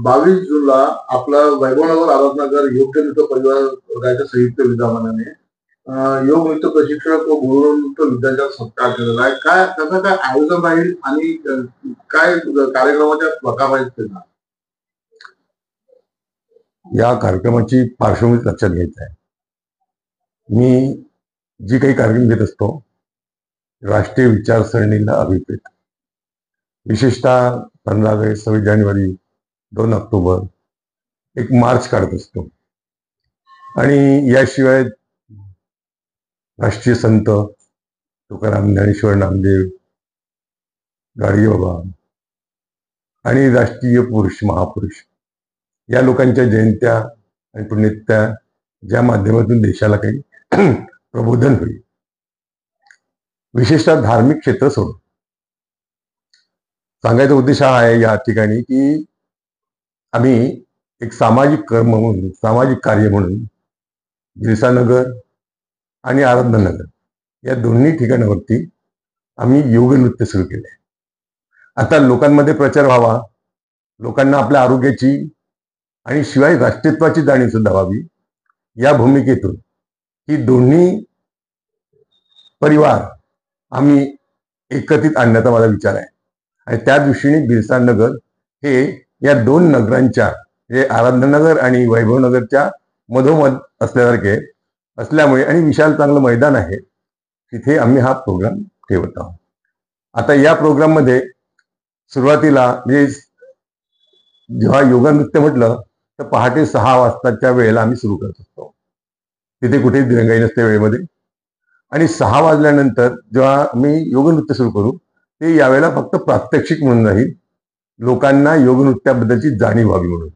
22 जूनला आपला वैभवनगर आराधनगर योग नृत्य परिवार वर्गाच्या संयुक्त विद्यमानाने योग नृत्य प्रशिक्षक व गुरुनृत्य विद्यार्थ्यांचा सत्कार केलेला आहे. काय त्याचं काय आयोजन राहील आणि काय कार्यक्रमाच्या प्रकार आहेत त्याचा? या कार्यक्रमाची पार्श्वभूमी लक्षात घ्यायची आहे. मी जी काही कार्यक्रम घेत असतो राष्ट्रीय विचारसरणीला अभिप्रेत, विशेषतः 15 ऑगस्ट, 26 जानेवारी, 2 ऑक्टोबर, एक मार्च काढत असतो. आणि याशिवाय राष्ट्रीय संत तुकाराम, ज्ञानेश्वर, नामदेव, गाडगेबाबा आणि राष्ट्रीय पुरुष, महापुरुष या लोकांच्या जयंत्या आणि पुण्यतिथ्या ज्या माध्यमातून देशाला काही प्रबोधन होईल, विशेषतः धार्मिक क्षेत्र सोडून. सांगायचा उद्देश हा आहे या ठिकाणी की आम्ही एक सामाजिक कर्म म्हणून, सामाजिक कार्य म्हणून बिरसानगर आणि आराधनानगर या दोन्ही ठिकाणावरती आम्ही योग नृत्य सुरू केले. आता लोकांमध्ये प्रचार व्हावा, लोकांना आपल्या आरोग्याची आणि शिवाय राष्ट्रीयत्वाची जाणीव सुद्धा व्हावी, या भूमिकेतून ही दोन्ही परिवार आम्ही एकत्रित आणण्याचा माझा विचार आहे. आणि त्या दृष्टीने बिरसानगर हे या दोन नगरांच्या, म्हणजे आराधनानगर आणि वैभवनगरच्या मधोमध असल्यासारखे असल्यामुळे आणि विशाल चांगलं मैदान आहे, तिथे आम्ही हा प्रोग्राम ठेवत आहोत. आता या प्रोग्राममध्ये सुरुवातीला म्हणजे जेव्हा योगा नृत्य म्हटलं तर पहाटे 6 वाजताच्या वेळेला आम्ही सुरू करत असतो. तिथे कुठेही दिरंगाई नसते वेळेमध्ये. आणि 6 वाजल्यानंतर जेव्हा आम्ही योग नृत्य सुरू करू ते यावेळेला फक्त प्रात्यक्षिक म्हणून राहील, लोकांना योग नृत्याबद्दलची जाणीव व्हावी म्हणून.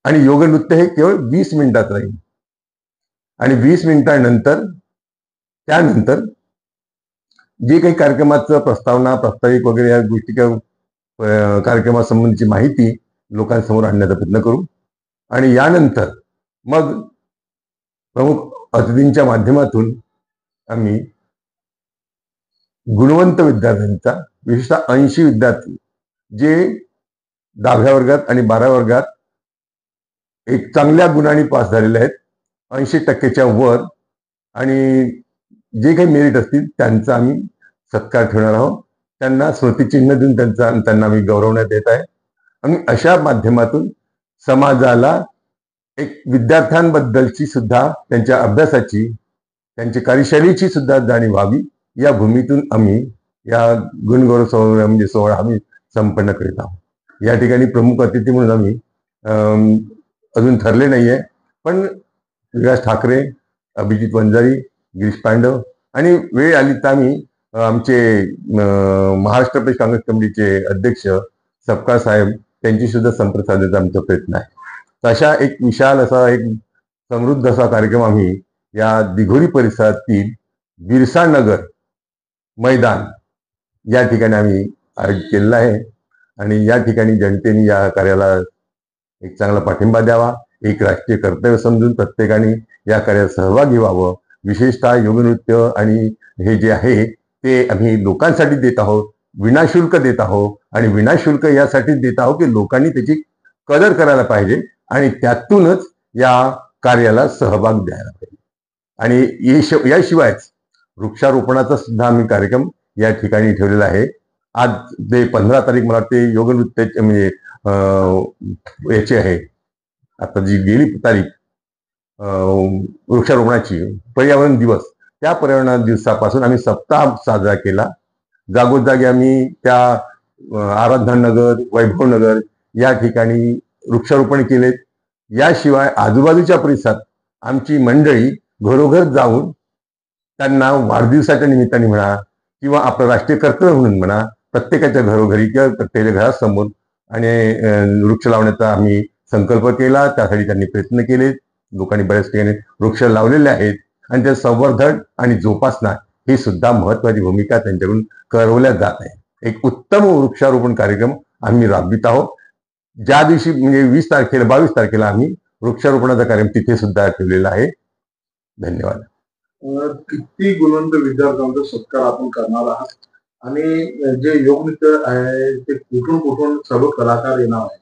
आणि योग नृत्य हे केवळ 20 मिनिटात राहील. आणि 20 मिनिटांनंतर त्यानंतर जे काही कार्यक्रमाचं प्रस्तावना, प्रास्ताविक वगैरे या गोष्टी कार्यक्रमासंबंधीची माहिती लोकांसमोर आणण्याचा प्रयत्न करू. आणि यानंतर मग प्रमुख अतिथींच्या माध्यमातून आम्ही गुणवंत विद्यार्थ्यांचा, विशेषतः 80 विद्यार्थी जे 10व्या वर्गात आणि 12व्या वर्गात एक चांगल्या गुणांनी पास झालेले आहेत, 80% वर, आणि जे काही मेरिट असतील त्यांचा आम्ही सत्कार ठेवणार आहोत. त्यांना स्मृतिचिन्ह देऊन त्यांना आम्ही गौरवण्यात येत आहे. आणि अशा माध्यमातून समाजाला एक विद्यार्थ्यांबद्दलची सुद्धा, त्यांच्या अभ्यासाची, त्यांच्या कार्यशैलीची सुद्धा जाणीव व्हावी, या भूमीतून आम्ही या गुणगौरव सोहळा म्हणजे सोहळा आम्ही संपन्न करीत आहोत. या ठिकाणी प्रमुख अतिथी म्हणून आम्ही अजून ठरले नाहीये, पण विकास ठाकरे, अभिजित वंजारी, गिरीश पांडव आणि वेळ आली तर आम्ही आमचे महाराष्ट्र प्रदेश काँग्रेस कमिटीचे अध्यक्ष सपकाळ साहेब त्यांची सुद्धा संपर्क साधण्याचा आमचा प्रयत्न आहे. तशा एक विशाल असा, एक समृद्ध असा कार्यक्रम आम्ही या दिघोरी परिसरातील बिरसानगर मैदान या ठिकाणी आम्ही आयोजित केलेला आहे. आणि या ठिकाणी जनतेने या कार्याला एक चांगला पाठिंबा द्यावा, एक राष्ट्रीय कर्तव्य समजून प्रत्येकाने या कार्यात सहभागी व्हावं. विशेषतः योग नृत्य आणि हे जे आहे ते आम्ही लोकांसाठी देत आहोत, विनाशुल्क देत आहोत. आणि विनाशुल्क यासाठी देत आहोत की लोकांनी त्याची कदर करायला पाहिजे आणि त्यातूनच या कार्याला सहभाग द्यायला पाहिजे. आणि याशिवायच वृक्षारोपणाचा सुद्धा आम्ही कार्यक्रम या ठिकाणी ठेवलेला आहे. आज ते 15 तारीख मला वाटते योग नृत्याचे म्हणजे याची आहे, आता जी गेली तारीख वृक्षारोपणाची, पर्यावरण दिवस, त्या पर्यावरण दिवसापासून आम्ही सप्ताह साजरा केला. जागोजागी आम्ही त्या आराधनानगर, वैभवनगर या ठिकाणी वृक्षारोपण केलेत. याशिवाय आजूबाजूच्या परिसरात आमची मंडळी घरोघर जाऊन त्यांना वाढदिवसाच्या निमित्ताने म्हणा किंवा आपलं राष्ट्रीय कर्तव्य म्हणून म्हणा, प्रत्येकाच्या घरोघरी किंवा प्रत्येकाच्या घरासमोर आणि वृक्ष लावण्याचा आम्ही संकल्प केला. त्यासाठी त्यांनी प्रयत्न केले. लोकांनी बऱ्याच ठिकाणी वृक्ष लावलेले आहेत आणि त्या संवर्धन आणि जोपासना ही सुद्धा महत्वाची भूमिका त्यांच्याकडून करवल्या जात आहे. एक उत्तम वृक्षारोपण कार्यक्रम आम्ही राबवित आहोत. ज्या दिवशी म्हणजे 22 तारखेला आम्ही वृक्षारोपणाचा कार्यक्रम तिथे सुद्धा ठेवलेला आहे. धन्यवाद. किती गुणवंत विद्यार्थ्यांचा सत्कार आपण करणार आहात आणि जे योग नृत्य आहे ते कुठून कुठून सर्व कलाकार येणार आहे?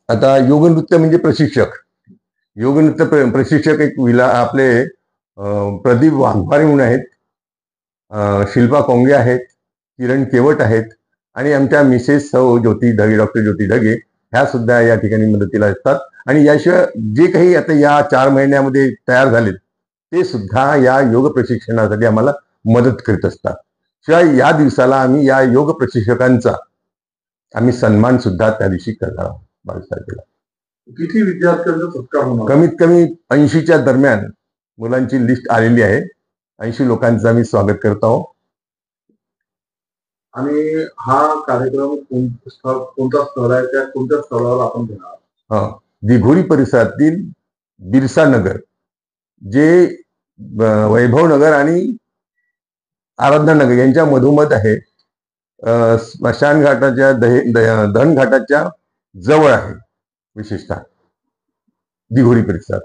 आता योग नृत्य म्हणजे प्रशिक्षक. योग नृत्य प्रशिक्षक एक आपले प्रदीप वाघमारे म्हणून आहेत, शिल्पा कोंगे आहेत, किरण केवट आहेत आणि आमच्या मिसेस सौ ज्योती ढगे, डॉक्टर ज्योती ढगे ह्या सुद्धा या ठिकाणी मदतीला असतात. आणि याशिवाय जे काही आता या 4 महिन्यामध्ये तयार झालेत ते सुद्धा या योग प्रशिक्षणासाठी आम्हाला मदत करीत असतात. शिवाय या दिवसाला आम्ही या योग प्रशिक्षकांचा आम्ही सन्मान सुद्धा त्या दिवशी करणार आहोत 22 तारखेला. किती विद्यार्थ्यांचा सत्कार होणार? कमीत कमी 80च्या दरम्यान मुलांची लिस्ट आलेली आहे. 80 लोकांचं आम्ही स्वागत करत आहोत. आणि हा कार्यक्रम कोणता स्थळ आहे, त्या कोणत्या स्थळावर आपण घेणार? दिघोरी परिसरातील बिरसा नगर, जे वैभव नगर आणि आराधना नगर यांच्या मधोमध आहे. स्मशान घाटाच्या दहन घाटाच्या जवळ आहे, विशेषतः दिघोरी परिसरात.